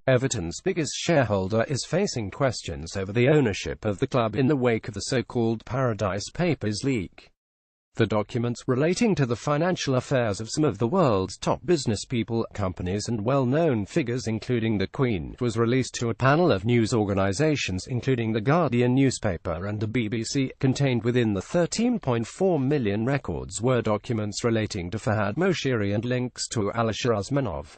Everton's biggest shareholder is facing questions over the ownership of the club in the wake of the so-called Paradise Papers leak. The documents relating to the financial affairs of some of the world's top business people, companies and well-known figures including the Queen was released to a panel of news organisations including The Guardian newspaper and the BBC. Contained within the 13.4 million records were documents relating to Fahad Moshiri and links to Alisher Usmanov.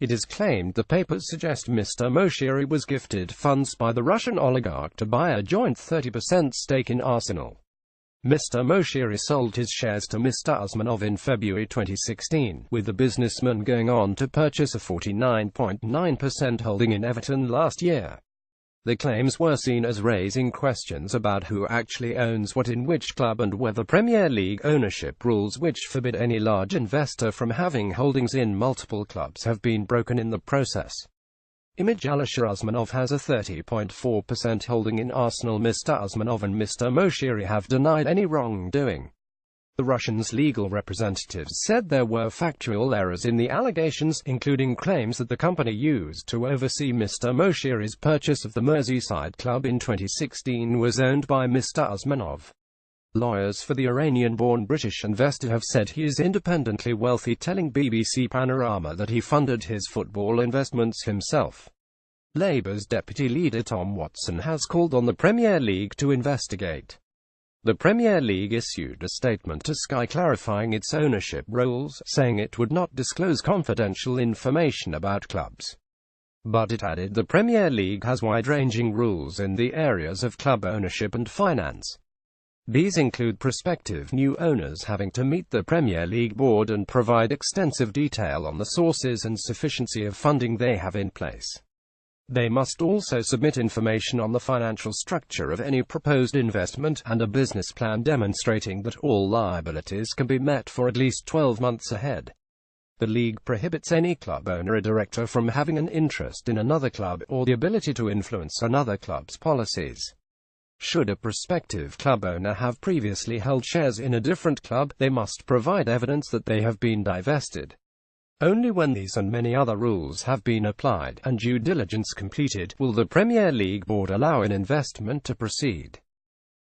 It is claimed the papers suggest Mr. Moshiri was gifted funds by the Russian oligarch to buy a joint 30% stake in Arsenal. Mr. Moshiri sold his shares to Mr. Usmanov in February 2016, with the businessman going on to purchase a 49.9% holding in Everton last year. The claims were seen as raising questions about who actually owns what in which club and whether Premier League ownership rules which forbid any large investor from having holdings in multiple clubs have been broken in the process. Alisher Usmanov has a 30.4% holding in Arsenal. Mr. Usmanov and Mr. Moshiri have denied any wrongdoing. The Russians' legal representatives said there were factual errors in the allegations, including claims that the company used to oversee Mr. Moshiri's purchase of the Merseyside club in 2016 was owned by Mr. Usmanov. Lawyers for the Iranian-born British investor have said he is independently wealthy, telling BBC Panorama that he funded his football investments himself. Labour's deputy leader Tom Watson has called on the Premier League to investigate. The Premier League issued a statement to Sky clarifying its ownership rules, saying it would not disclose confidential information about clubs. But it added the Premier League has wide-ranging rules in the areas of club ownership and finance. These include prospective new owners having to meet the Premier League board and provide extensive detail on the sources and sufficiency of funding they have in place. They must also submit information on the financial structure of any proposed investment, and a business plan demonstrating that all liabilities can be met for at least 12 months ahead. The league prohibits any club owner or director from having an interest in another club, or the ability to influence another club's policies. Should a prospective club owner have previously held shares in a different club, they must provide evidence that they have been divested. Only when these and many other rules have been applied, and due diligence completed, will the Premier League board allow an investment to proceed.